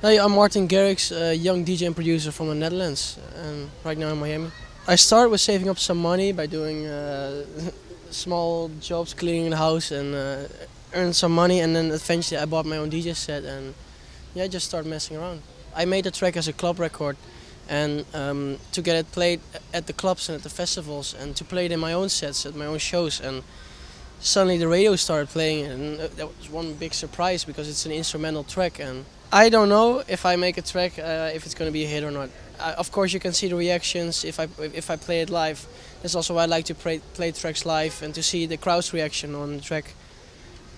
Hey, I'm Martin Garrix, a young DJ and producer from the Netherlands, and right now in Miami. I started with saving up some money by doing small jobs, cleaning the house, and earned some money. And then eventually I bought my own DJ set, and yeah, I just started messing around. I made the track as a club record, and to get it played at the clubs and at the festivals, and to play it in my own sets at my own shows. And suddenly the radio started playing it, and that was one big surprise because it's an instrumental track. And I don't know if I make a track if it's going to be a hit or not. Of course, you can see the reactions if I play it live. That's also why I like to play tracks live and to see the crowd's reaction on the track.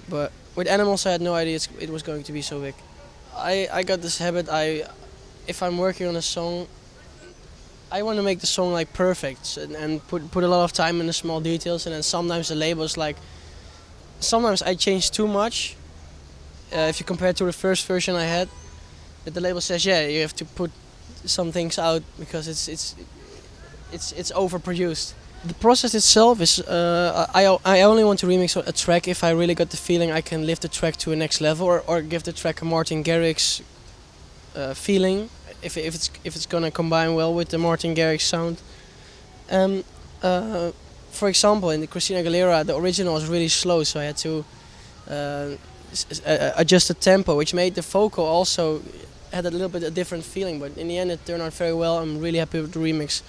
But with Animals, I had no idea it was going to be so big. I got this habit. If I'm working on a song, I want to make the song like perfect and put a lot of time in the small details. And then sometimes the label's like, sometimes I change too much. If you compare it to the first version I had, that the label says, yeah, you have to put some things out because it's overproduced. The process itself is I only want to remix a track if I really got the feeling I can lift the track to a next level, or give the track a Martin Garrix feeling, if it's gonna combine well with the Martin Garrix sound. For example, in the Christina Aguilera, the original was really slow, so I had to adjust the tempo, which made the vocal also had a little bit a different feeling. But in the end, it turned out very well. I'm really happy with the remix.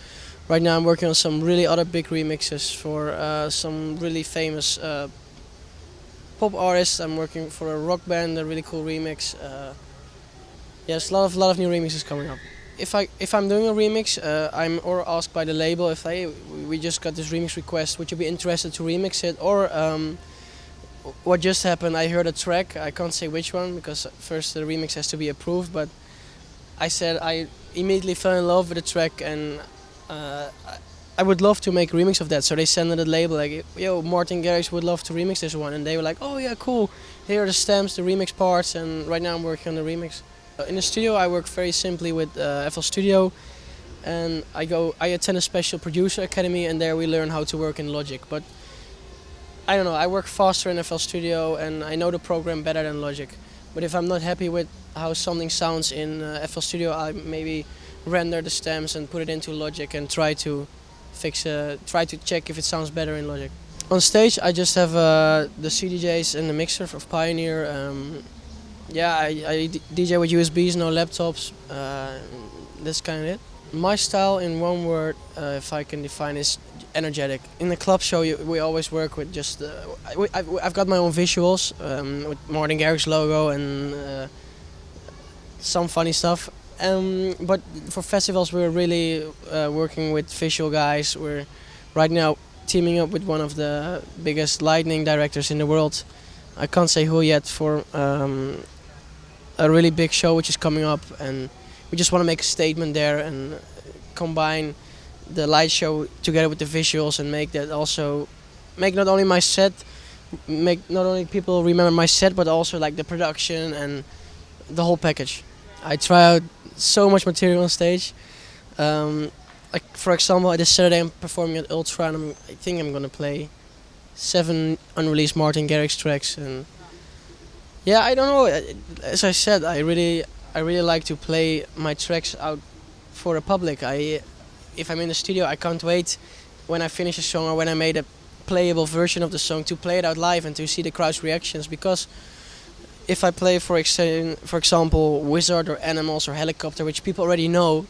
Right now, I'm working on some really other big remixes for some really famous pop artists. I'm working for a rock band, a really cool remix. There's a lot of new remixes coming up. If I'm doing a remix, I'm or asked by the label if we just got this remix request, would you be interested to remix it? Or what just happened, I heard a track, I can't say which one because first the remix has to be approved, but I said I immediately fell in love with the track, and I would love to make a remix of that. So they sent it to the label like, yo, Martin Garrix would love to remix this one, and they were like, oh yeah, cool, here are the stamps, the remix parts, and right now I'm working on the remix. In the studio I work very simply with FL Studio, and I attend a special producer academy, and there we learn how to work in Logic. But I don't know, I work faster in FL Studio and I know the program better than Logic. But if I'm not happy with how something sounds in FL Studio, I maybe render the stems and put it into Logic and try to check if it sounds better in Logic. On stage I just have the CDJs and the mixer of Pioneer. I DJ with USBs, no laptops. That's kind of it. My style, in one word, if I can define, is energetic. In the club show, we always work with just. I've got my own visuals with Martin Garrix logo and some funny stuff. But for festivals, we're really working with visual guys. We're right now teaming up with one of the biggest lighting directors in the world. I can't say who yet, for a really big show which is coming up, and we just want to make a statement there and combine the light show together with the visuals and make not only my set, make not only people remember my set, but also like the production and the whole package. I try out so much material on stage. Like for example, this Saturday I'm performing at Ultra, and I think I'm gonna play 7 unreleased Martin Garrix tracks. And yeah, I don't know. As I said, I really like to play my tracks out for the public. If I'm in the studio, I can't wait when I finish a song or when I made a playable version of the song to play it out live and to see the crowd's reactions. Because if I play, for example, Wizard or Animals or Helicopter, which people already know,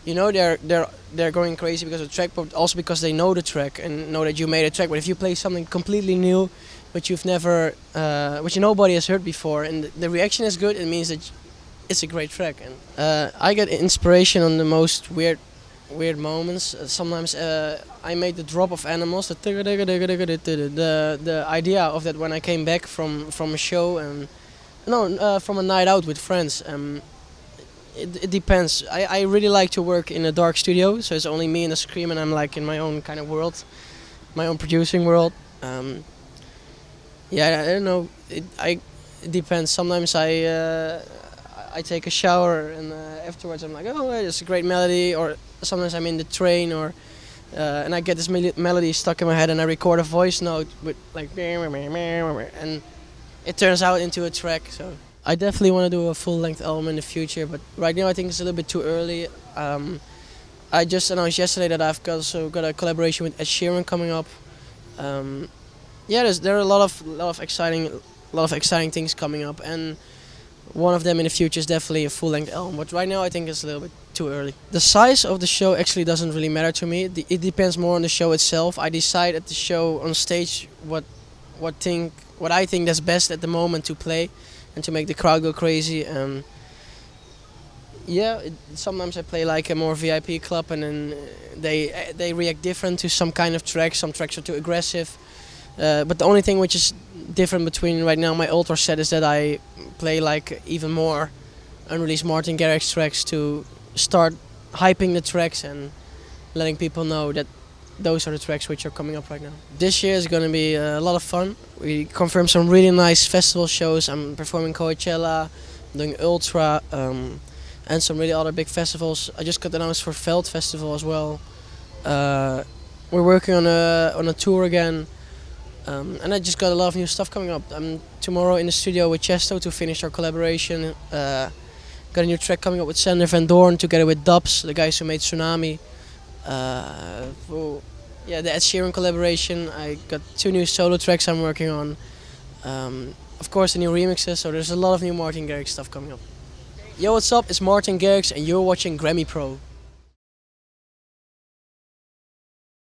they're going crazy because of the track, but also because they know the track and know that you made a track. But if you play something completely new, which which nobody has heard before, and the reaction is good, it means that it's a great track. And I get inspiration on the most weird moments. Sometimes I made the drop of Animals, the idea of that when I came back from a show and from a night out with friends. It depends. I really like to work in a dark studio, so it's only me and the scream, and I'm like in my own kind of world, my own producing world. I don't know. It depends. Sometimes I take a shower and afterwards I'm like, oh, it's a great melody. Or sometimes I'm in the train and I get this melody stuck in my head and I record a voice note with like, and it turns out into a track. So I definitely want to do a full-length album in the future, but right now I think it's a little bit too early. I just announced yesterday that I've also got a collaboration with Ed Sheeran coming up. Um, yeah, there are a lot of exciting things coming up, and one of them in the future is definitely a full-length album. But right now I think it's a little bit too early. The size of the show actually doesn't really matter to me. It depends more on the show itself. I decide at the show on stage what I think that's best at the moment to play, and to make the crowd go crazy. Yeah, sometimes I play like a more VIP club, and then they react different to some kind of track. Some tracks are too aggressive. But the only thing which is different between right now my ultra set is that I play like even more unreleased Martin Garrix tracks to start hyping the tracks and letting people know that those are the tracks which are coming up right now. This year is going to be a lot of fun. We confirmed some really nice festival shows. I'm performing Coachella, I'm doing Ultra, and some really other big festivals. I just got announced for Veld Festival as well. We're working on a tour again. And I just got a lot of new stuff coming up. I'm tomorrow in the studio with Chesto to finish our collaboration. Got a new track coming up with Sander Van Doorn together with Dubs, the guys who made Tsunami. Yeah, the Ed Sheeran collaboration. I got 2 new solo tracks I'm working on. Of course, the new remixes. So there's a lot of new Martin Garrix stuff coming up. Yo, what's up? It's Martin Garrix, and you're watching Grammy Pro.